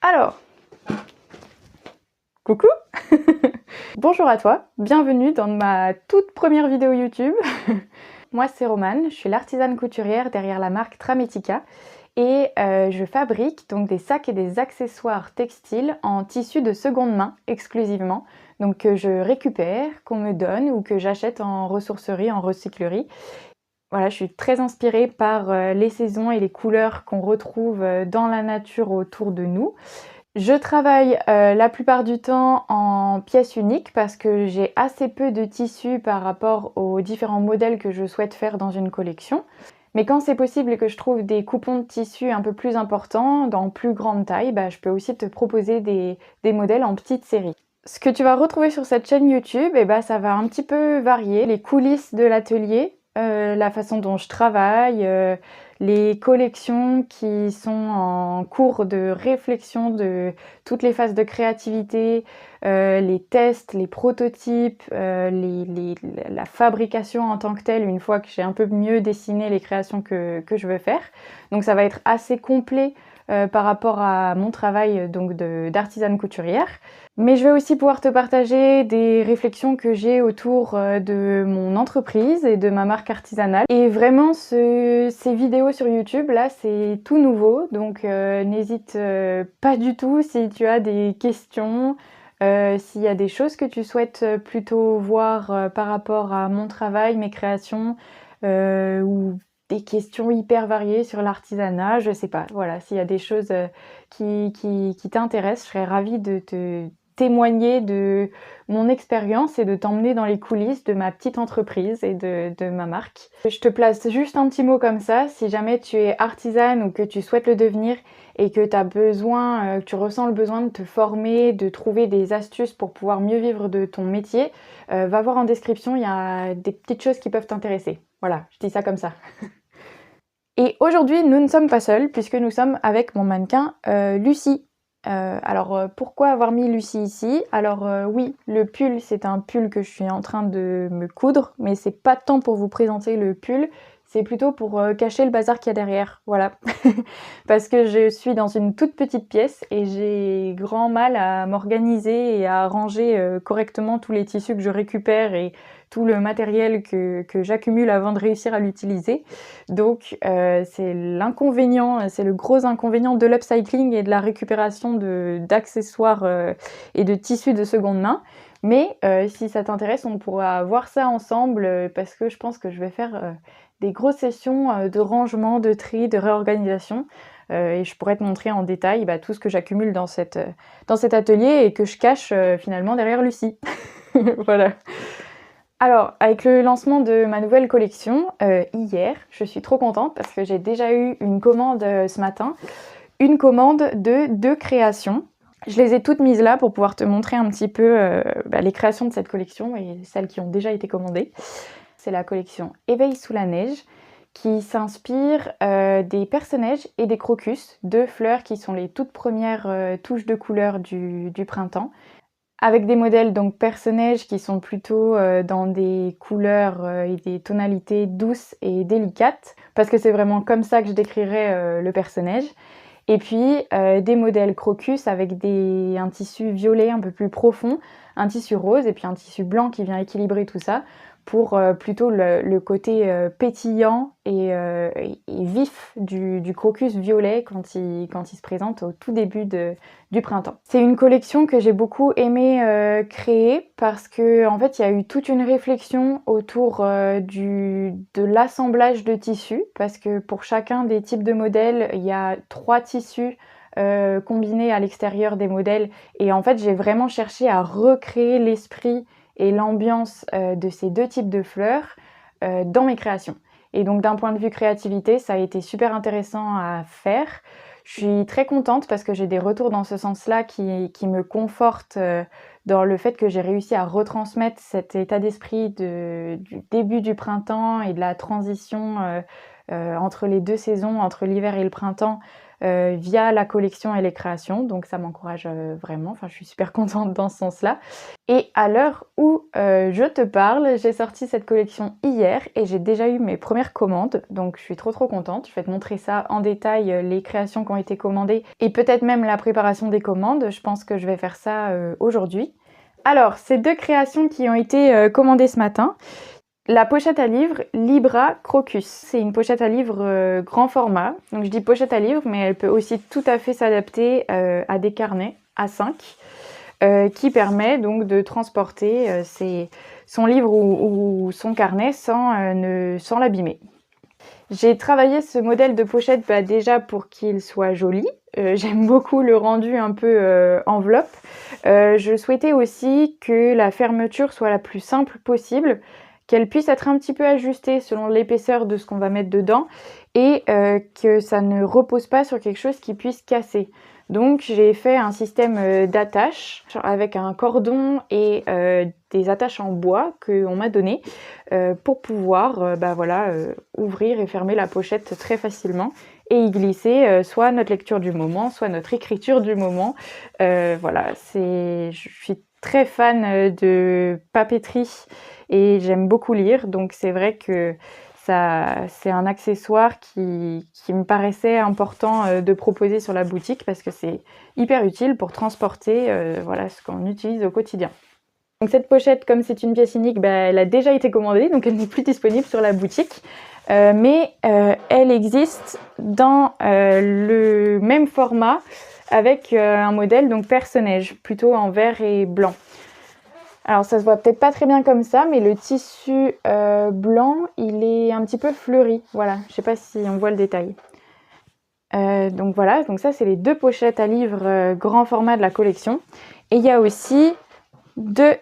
Alors, coucou. Bonjour à toi, bienvenue dans ma toute première vidéo YouTube. Moi c'est Romane, je suis l'artisane couturière derrière la marque Trametica et je fabrique donc des sacs et des accessoires textiles en tissu de seconde main exclusivement, donc que je récupère, qu'on me donne ou que j'achète en ressourcerie, en recyclerie. Voilà, je suis très inspirée par les saisons et les couleurs qu'on retrouve dans la nature autour de nous. Je travaille la plupart du temps en pièces uniques parce que j'ai assez peu de tissu par rapport aux différents modèles que je souhaite faire dans une collection. Mais quand c'est possible et que je trouve des coupons de tissu un peu plus importants, dans plus grande taille, je peux aussi te proposer des modèles en petite série. Ce que tu vas retrouver sur cette chaîne YouTube, ça va un petit peu varier. Les coulisses de l'atelier, la façon dont je travaille, les collections qui sont en cours de réflexion de toutes les phases de créativité, les tests, les prototypes, la fabrication en tant que telle, une fois que j'ai un peu mieux dessiné les créations que je veux faire. Donc ça va être assez complet par rapport à mon travail d'artisane couturière. Mais je vais aussi pouvoir te partager des réflexions que j'ai autour de mon entreprise et de ma marque artisanale. Et vraiment, ces vidéos sur YouTube, là, c'est tout nouveau. Donc n'hésite pas du tout si tu as des questions, s'il y a des choses que tu souhaites plutôt voir par rapport à mon travail, mes créations, ou des questions hyper variées sur l'artisanat, je sais pas. Voilà, s'il y a des choses qui t'intéressent, je serais ravie de te témoigner de mon expérience et de t'emmener dans les coulisses de ma petite entreprise et de ma marque. Je te place juste un petit mot comme ça, si jamais tu es artisane ou que tu souhaites le devenir et que tu as besoin, que tu ressens le besoin de te former, de trouver des astuces pour pouvoir mieux vivre de ton métier, va voir en description, il y a des petites choses qui peuvent t'intéresser. Voilà, je dis ça comme ça. Et aujourd'hui, nous ne sommes pas seuls puisque nous sommes avec mon mannequin Lucie. Pourquoi avoir mis Lucie ici? Alors oui, le pull, c'est un pull que je suis en train de me coudre, mais c'est pas tant pour vous présenter le pull, c'est plutôt pour cacher le bazar qu'il y a derrière, voilà. Parce que je suis dans une toute petite pièce et j'ai grand mal à m'organiser et à ranger correctement tous les tissus que je récupère et tout le matériel que j'accumule avant de réussir à l'utiliser. Donc c'est l'inconvénient, c'est le gros inconvénient de l'upcycling et de la récupération d'accessoires et de tissus de seconde main. Mais si ça t'intéresse, on pourra voir ça ensemble parce que je pense que je vais faire des grosses sessions de rangement, de tri, de réorganisation. Et je pourrais te montrer en détail tout ce que j'accumule dans cet atelier et que je cache finalement derrière Lucie. Voilà. Alors, avec le lancement de ma nouvelle collection, hier, je suis trop contente parce que j'ai déjà eu une commande ce matin, une commande de 2 créations. Je les ai toutes mises là pour pouvoir te montrer un petit peu les créations de cette collection et celles qui ont déjà été commandées. C'est la collection Éveil sous la neige qui s'inspire des perce-neige et des crocus, 2 fleurs qui sont les toutes premières touches de couleur du printemps. Avec des modèles donc perce-neige qui sont plutôt dans des couleurs et des tonalités douces et délicates, parce que c'est vraiment comme ça que je décrirais le perce-neige. Et puis des modèles crocus avec un tissu violet un peu plus profond, un tissu rose et puis un tissu blanc qui vient équilibrer tout ça pour plutôt le côté pétillant et vif du crocus violet quand il se présente au tout début du printemps. C'est une collection que j'ai beaucoup aimé créer parce que en fait il y a eu toute une réflexion autour de l'assemblage de tissus, parce que pour chacun des types de modèles il y a 3 tissus combinés à l'extérieur des modèles, et en fait j'ai vraiment cherché à recréer l'esprit et l'ambiance de ces 2 types de fleurs dans mes créations. Et donc d'un point de vue créativité, ça a été super intéressant à faire. Je suis très contente parce que j'ai des retours dans ce sens-là qui me confortent dans le fait que j'ai réussi à retransmettre cet état d'esprit du début du printemps et de la transition entre les 2 saisons, entre l'hiver et le printemps, via la collection et les créations, donc ça m'encourage vraiment, enfin je suis super contente dans ce sens-là. Et à l'heure où je te parle, j'ai sorti cette collection hier et j'ai déjà eu mes premières commandes, donc je suis trop contente. Je vais te montrer ça en détail, les créations qui ont été commandées et peut-être même la préparation des commandes. Je pense que je vais faire ça aujourd'hui. Alors, ces 2 créations qui ont été commandées ce matin. La pochette à livre Libra Crocus. C'est une pochette à livre grand format. Donc je dis pochette à livre, mais elle peut aussi tout à fait s'adapter à des carnets A5 qui permet donc de transporter son livre ou son carnet sans l'abîmer. J'ai travaillé ce modèle de pochette déjà pour qu'il soit joli. J'aime beaucoup le rendu un peu enveloppe. Je souhaitais aussi que la fermeture soit la plus simple possible, qu'elle puisse être un petit peu ajustée selon l'épaisseur de ce qu'on va mettre dedans et que ça ne repose pas sur quelque chose qui puisse casser. Donc j'ai fait un système d'attache avec un cordon et des attaches en bois qu'on m'a donné pour pouvoir ouvrir et fermer la pochette très facilement et y glisser soit notre lecture du moment, soit notre écriture du moment. Voilà, je suis très fan de papeterie et j'aime beaucoup lire, donc c'est vrai que c'est un accessoire qui me paraissait important de proposer sur la boutique parce que c'est hyper utile pour transporter ce qu'on utilise au quotidien. Donc cette pochette, comme c'est une pièce unique, elle a déjà été commandée, donc elle n'est plus disponible sur la boutique. Mais elle existe dans le même format avec un modèle donc perce-neige, plutôt en vert et blanc. Alors ça se voit peut-être pas très bien comme ça, mais le tissu blanc, il est un petit peu fleuri. Voilà, je sais pas si on voit le détail. Donc voilà, donc ça c'est les 2 pochettes à livre grand format de la collection. Et il y a aussi 2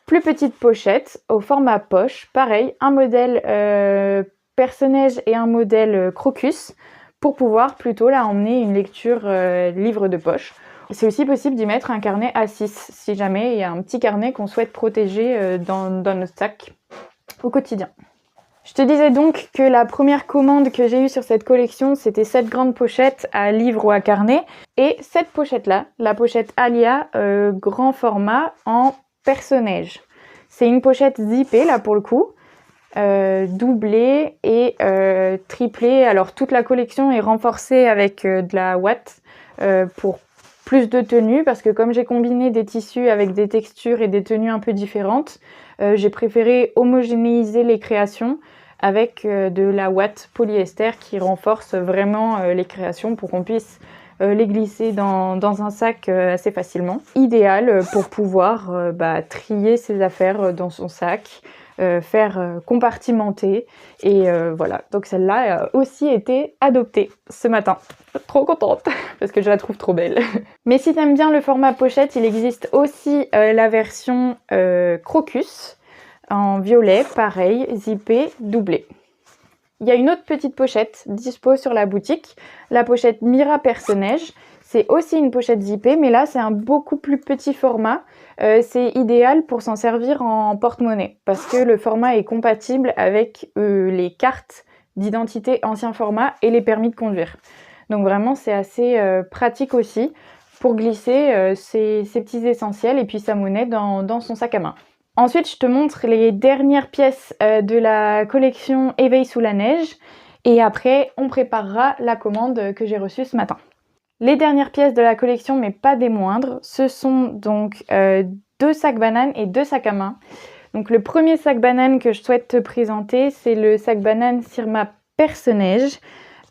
plus petites pochettes au format poche. Pareil, un modèle perce-neige et un modèle crocus pour pouvoir plutôt là emmener une lecture livre de poche. C'est aussi possible d'y mettre un carnet A6 si jamais il y a un petit carnet qu'on souhaite protéger dans notre sac au quotidien. Je te disais donc que la première commande que j'ai eue sur cette collection, c'était cette grande pochette à livre ou à carnet. Et cette pochette-là, la pochette Alia grand format en perce-neige. C'est une pochette zippée là pour le coup, doublée et triplée. Alors toute la collection est renforcée avec de la ouate pour plus de tenue parce que comme j'ai combiné des tissus avec des textures et des tenues un peu différentes, j'ai préféré homogénéiser les créations avec de la ouate polyester qui renforce vraiment les créations pour qu'on puisse les glisser dans un sac assez facilement. Idéal pour pouvoir trier ses affaires dans son sac, faire compartimenter et voilà. Donc celle-là a aussi été adoptée ce matin. Trop contente parce que je la trouve trop belle. Mais si t'aimes bien le format pochette, il existe aussi la version crocus en violet, pareil, zippé, doublé. Il y a une autre petite pochette dispo sur la boutique, la pochette Mira perce-neige. C'est aussi une pochette zippée, mais là c'est un beaucoup plus petit format. C'est idéal pour s'en servir en porte-monnaie parce que le format est compatible avec les cartes d'identité ancien format et les permis de conduire. Donc vraiment c'est assez pratique aussi pour glisser ses petits essentiels et puis sa monnaie dans son sac à main. Ensuite, je te montre les dernières pièces de la collection Éveil sous la neige et après, on préparera la commande que j'ai reçue ce matin. Les dernières pièces de la collection, mais pas des moindres, ce sont donc 2 sacs bananes et 2 sacs à main. Donc le premier sac banane que je souhaite te présenter, c'est le sac banane Sirma perce-neige.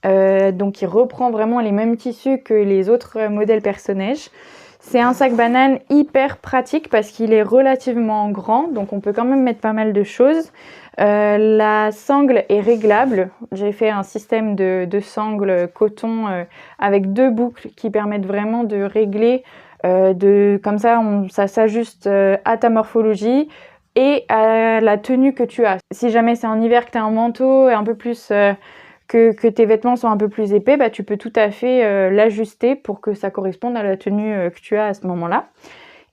Donc il reprend vraiment les mêmes tissus que les autres modèles perce-neige. C'est un sac banane hyper pratique parce qu'il est relativement grand, donc on peut quand même mettre pas mal de choses. La sangle est réglable. J'ai fait un système de sangle coton avec 2 boucles qui permettent vraiment de régler. Comme ça, ça s'ajuste à ta morphologie et à la tenue que tu as. Si jamais c'est en hiver que tu as un manteau et un peu plus... que tes vêtements sont un peu plus épais, tu peux tout à fait l'ajuster pour que ça corresponde à la tenue que tu as à ce moment-là.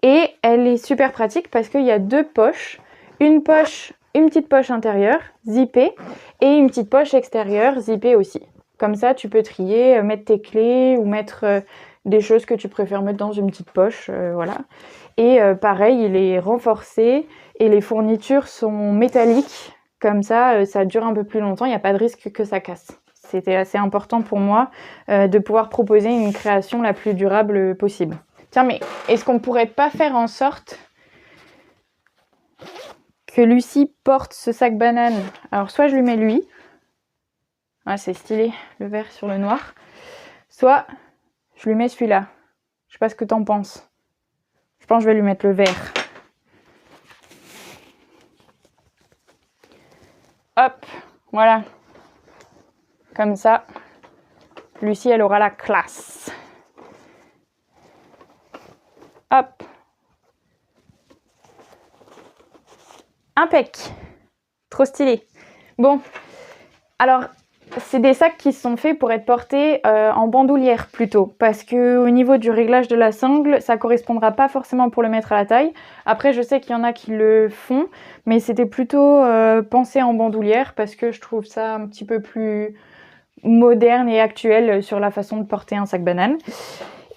Et elle est super pratique parce qu'il y a 2 poches. Une petite poche intérieure, zippée, et une petite poche extérieure, zippée aussi. Comme ça, tu peux trier, mettre tes clés ou mettre des choses que tu préfères mettre dans une petite poche, voilà. Et pareil, il est renforcé et les fournitures sont métalliques. Comme ça, ça dure un peu plus longtemps, il n'y a pas de risque que ça casse. C'était assez important pour moi de pouvoir proposer une création la plus durable possible. Tiens, mais est-ce qu'on pourrait pas faire en sorte que Lucie porte ce sac banane? Alors soit je lui mets lui, ah, c'est stylé, le vert sur le noir, soit je lui mets celui-là. Je sais pas ce que t'en penses. Je pense que je vais lui mettre le vert. Hop, voilà. Comme ça, Lucie, elle aura la classe. Hop. Impec. Trop stylé. Bon, alors, c'est des sacs qui sont faits pour être portés en bandoulière plutôt, parce que au niveau du réglage de la sangle, ça correspondra pas forcément pour le mettre à la taille. Après, je sais qu'il y en a qui le font, mais c'était plutôt pensé en bandoulière parce que je trouve ça un petit peu plus moderne et actuel sur la façon de porter un sac banane.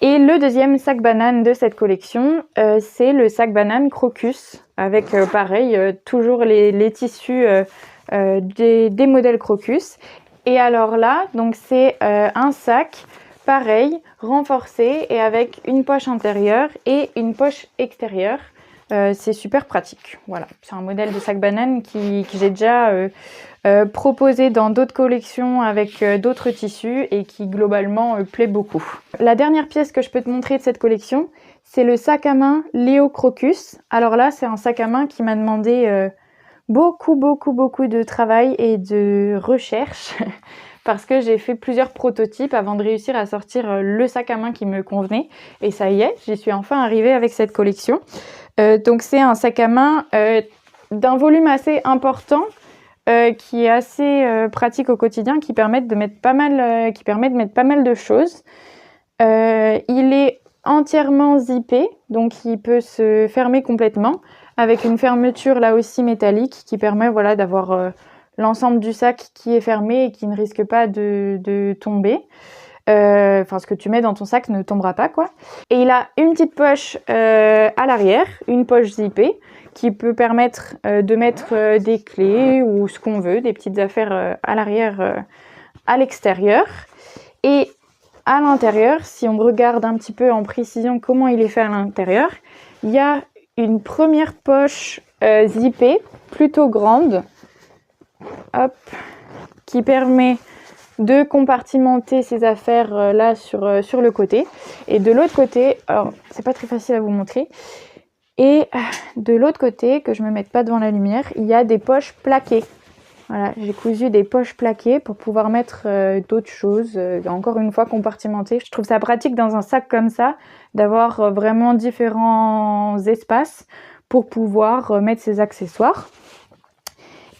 Et le deuxième sac banane de cette collection, c'est le sac banane Crocus, avec pareil, toujours les tissus des modèles Crocus. Et alors là, donc c'est un sac pareil, renforcé et avec une poche intérieure et une poche extérieure. C'est super pratique. Voilà, c'est un modèle de sac banane que j'ai déjà proposé dans d'autres collections avec d'autres tissus et qui globalement plaît beaucoup. La dernière pièce que je peux te montrer de cette collection, c'est le sac à main Léo Crocus. Alors là, c'est un sac à main qui m'a demandé beaucoup de travail et de recherche parce que j'ai fait plusieurs prototypes avant de réussir à sortir le sac à main qui me convenait. Et ça y est, j'y suis enfin arrivée avec cette collection. Donc c'est un sac à main d'un volume assez important, qui est assez pratique au quotidien, qui permet de mettre pas mal de choses. Il est entièrement zippé, donc il peut se fermer complètement, avec une fermeture là aussi métallique qui permet voilà, d'avoir l'ensemble du sac qui est fermé et qui ne risque pas de tomber. Enfin, ce que tu mets dans ton sac ne tombera pas, quoi. Et il a une petite poche à l'arrière, une poche zippée, qui peut permettre de mettre des clés ou ce qu'on veut, des petites affaires à l'arrière, à l'extérieur. Et à l'intérieur, si on regarde un petit peu en précision comment il est fait à l'intérieur, il y a une première poche zippée, plutôt grande, hop, qui permet de compartimenter ces affaires là sur le côté. Et de l'autre côté, alors c'est pas très facile à vous montrer, et de l'autre côté, que je me mette pas devant la lumière, il y a des poches plaquées. Voilà, j'ai cousu des poches plaquées pour pouvoir mettre d'autres choses, encore une fois compartimentées. Je trouve ça pratique dans un sac comme ça, d'avoir vraiment différents espaces pour pouvoir mettre ses accessoires.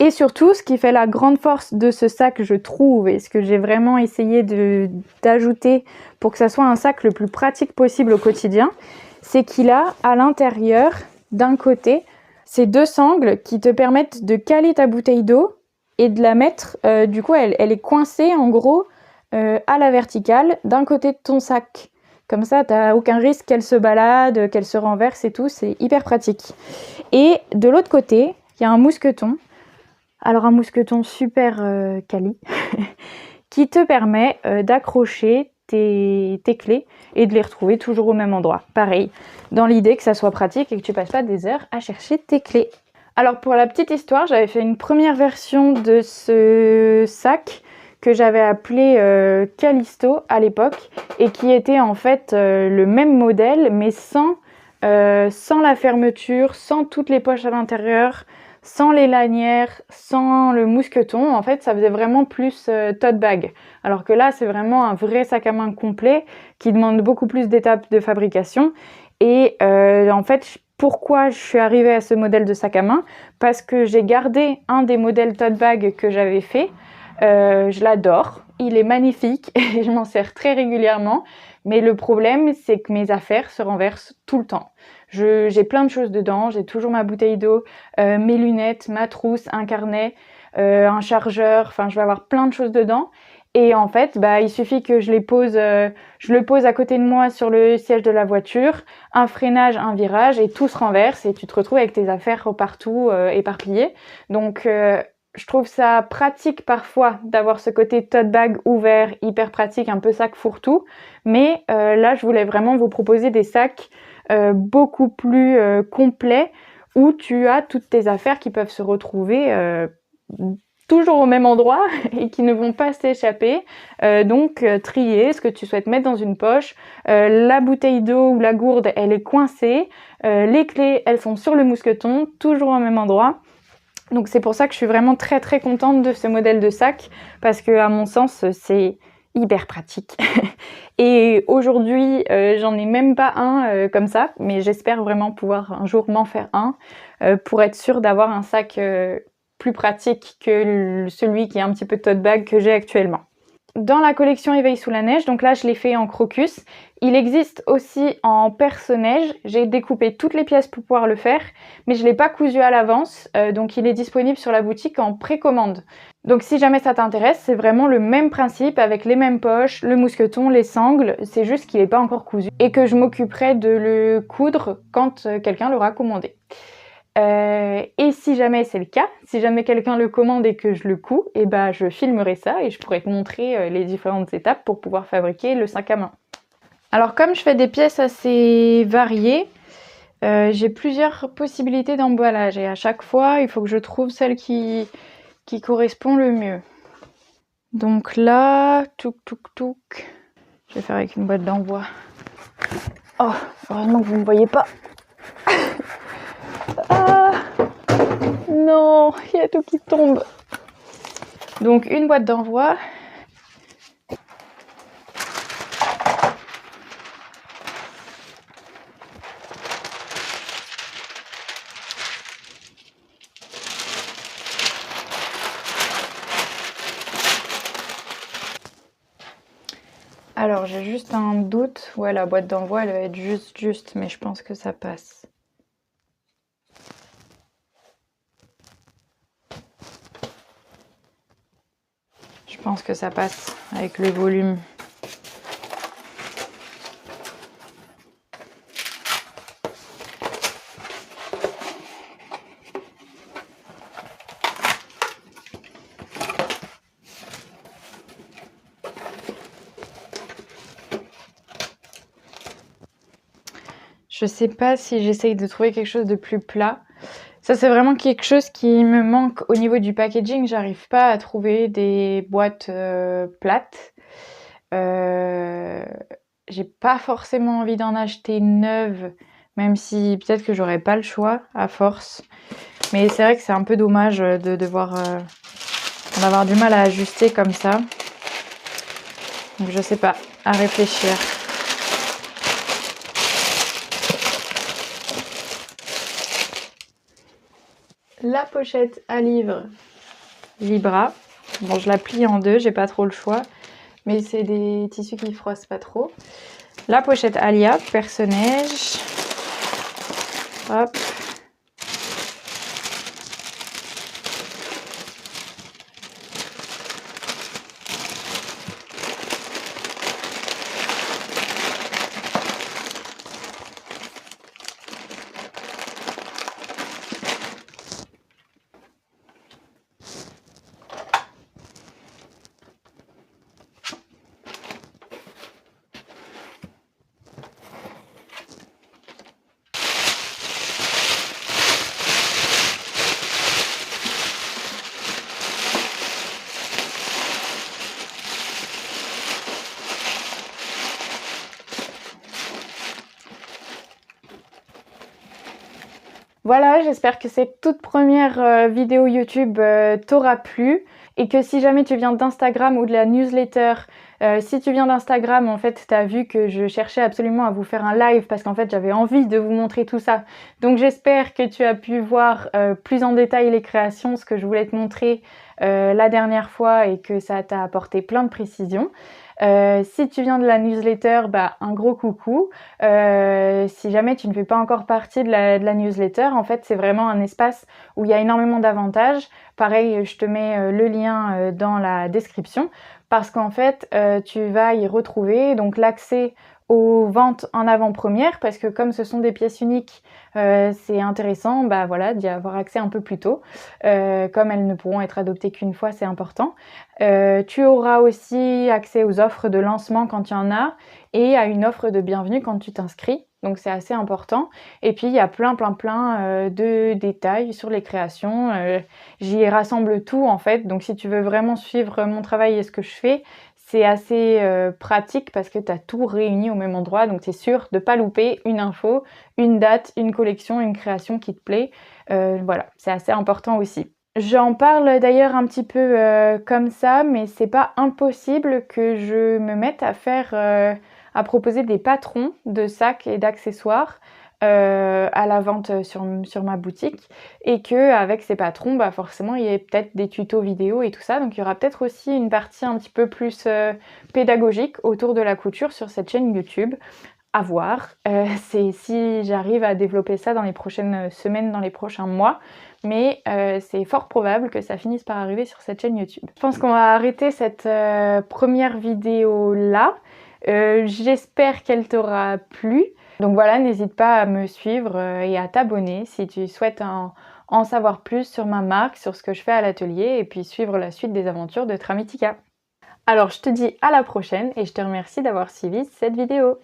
Et surtout, ce qui fait la grande force de ce sac, je trouve, et ce que j'ai vraiment essayé d'ajouter pour que ça soit un sac le plus pratique possible au quotidien, c'est qu'il a à l'intérieur, d'un côté, ces deux sangles qui te permettent de caler ta bouteille d'eau et de la mettre, du coup, elle est coincée en gros à la verticale d'un côté de ton sac. Comme ça, tu n'as aucun risque qu'elle se balade, qu'elle se renverse et tout, c'est hyper pratique. Et de l'autre côté, il y a un mousqueton. Alors un mousqueton super quali qui te permet d'accrocher tes clés et de les retrouver toujours au même endroit. Pareil, dans l'idée que ça soit pratique et que tu passes pas des heures à chercher tes clés. Alors pour la petite histoire, j'avais fait une première version de ce sac que j'avais appelé Callisto à l'époque et qui était en fait le même modèle mais sans la fermeture, sans toutes les poches à l'intérieur, sans les lanières, sans le mousqueton. En fait, ça faisait vraiment plus tote bag. Alors que là, c'est vraiment un vrai sac à main complet qui demande beaucoup plus d'étapes de fabrication. Et en fait, pourquoi je suis arrivée à ce modèle de sac à main? Parce que j'ai gardé un des modèles tote bag que j'avais fait. Je l'adore, il est magnifique et je m'en sers très régulièrement. Mais le problème, c'est que mes affaires se renversent tout le temps. J'ai plein de choses dedans, j'ai toujours ma bouteille d'eau, mes lunettes, ma trousse, un carnet, un chargeur, enfin je vais avoir plein de choses dedans. Et en fait, bah, il suffit que je le pose à côté de moi sur le siège de la voiture, un freinage, un virage, et tout se renverse et tu te retrouves avec tes affaires partout éparpillées. Donc, je trouve ça pratique parfois d'avoir ce côté tote bag ouvert, hyper pratique, un peu sac fourre-tout. Mais là, je voulais vraiment vous proposer des sacs beaucoup plus complets où tu as toutes tes affaires qui peuvent se retrouver toujours au même endroit et qui ne vont pas s'échapper. Donc trier ce que tu souhaites mettre dans une poche. La bouteille d'eau ou la gourde, elle est coincée. Les clés, elles sont sur le mousqueton, toujours au même endroit. Donc c'est pour ça que je suis vraiment très très contente de ce modèle de sac parce que à mon sens c'est hyper pratique. Et aujourd'hui j'en ai même pas un comme ça, mais j'espère vraiment pouvoir un jour m'en faire un pour être sûre d'avoir un sac plus pratique que celui qui est un petit peu tote bag que j'ai actuellement. Dans la collection Éveil sous la neige, donc là je l'ai fait en crocus, il existe aussi en perce-neige. J'ai découpé toutes les pièces pour pouvoir le faire, mais je ne l'ai pas cousu à l'avance, donc il est disponible sur la boutique en précommande. Donc si jamais ça t'intéresse, c'est vraiment le même principe avec les mêmes poches, le mousqueton, les sangles, c'est juste qu'il n'est pas encore cousu et que je m'occuperai de le coudre quand quelqu'un l'aura commandé. Et si jamais c'est le cas, si jamais quelqu'un le commande et que je le couds, et ben je filmerai ça et je pourrai te montrer les différentes étapes pour pouvoir fabriquer le sac à main. Alors comme je fais des pièces assez variées, j'ai plusieurs possibilités d'emballage et à chaque fois il faut que je trouve celle qui correspond le mieux. Donc là, touc touc touc, je vais faire avec une boîte d'envoi. Oh, heureusement que vous ne me voyez pas. Ah non, il y a tout qui tombe. Donc une boîte d'envoi. Alors j'ai juste un doute. Ouais, la boîte d'envoi elle va être juste, mais je pense que ça passe. Je pense que ça passe avec le volume. Je sais pas si j'essaye de trouver quelque chose de plus plat. Ça, c'est vraiment quelque chose qui me manque au niveau du packaging. J'arrive pas à trouver des boîtes plates. J'ai pas forcément envie d'en acheter une neuve, même si peut-être que j'aurais pas le choix à force. Mais c'est vrai que c'est un peu dommage de devoir en avoir du mal à ajuster comme ça. Donc je sais pas, à réfléchir. La pochette à livre Libra. Bon, je la plie en deux, j'ai pas trop le choix. Mais c'est des tissus qui froissent pas trop. La pochette Alia, perce-neige. Hop. Voilà, j'espère que cette toute première vidéo YouTube t'aura plu et que si jamais tu viens d'Instagram ou de la newsletter, si tu viens d'Instagram, en fait, tu as vu que je cherchais absolument à vous faire un live parce qu'en fait, j'avais envie de vous montrer tout ça. Donc j'espère que tu as pu voir plus en détail les créations, ce que je voulais te montrer la dernière fois et que ça t'a apporté plein de précisions. Si tu viens de la newsletter, bah, un gros coucou. Si jamais tu ne fais pas encore partie de la newsletter, en fait c'est vraiment un espace où il y a énormément d'avantages. Pareil, je te mets le lien dans la description parce qu'en fait, tu vas y retrouver donc l'accès aux ventes en avant-première, parce que comme ce sont des pièces uniques, c'est intéressant bah, voilà, d'y avoir accès un peu plus tôt. Comme elles ne pourront être adoptées qu'une fois, c'est important. Tu auras aussi accès aux offres de lancement quand il y en a, et à une offre de bienvenue quand tu t'inscris. Donc c'est assez important. Et puis il y a plein de détails sur les créations. J'y rassemble tout en fait. Donc si tu veux vraiment suivre mon travail et ce que je fais, c'est assez pratique parce que tu as tout réuni au même endroit. Donc tu es sûr de ne pas louper une info, une date, une collection, une création qui te plaît. Voilà, c'est assez important aussi. J'en parle d'ailleurs un petit peu comme ça, mais c'est pas impossible que je me mette à faire, à proposer des patrons de sacs et d'accessoires à la vente sur ma boutique, et que avec ces patrons, bah forcément, il y ait peut-être des tutos vidéo et tout ça. Donc il y aura peut-être aussi une partie un petit peu plus pédagogique autour de la couture sur cette chaîne YouTube. À voir. C'est si j'arrive à développer ça dans les prochaines semaines, dans les prochains mois, mais c'est fort probable que ça finisse par arriver sur cette chaîne YouTube. Je pense qu'on va arrêter cette première vidéo là. J'espère qu'elle t'aura plu. Donc voilà, n'hésite pas à me suivre et à t'abonner si tu souhaites en savoir plus sur ma marque, sur ce que je fais à l'atelier, et puis suivre la suite des aventures de Tramitica. Alors je te dis à la prochaine et je te remercie d'avoir suivi cette vidéo.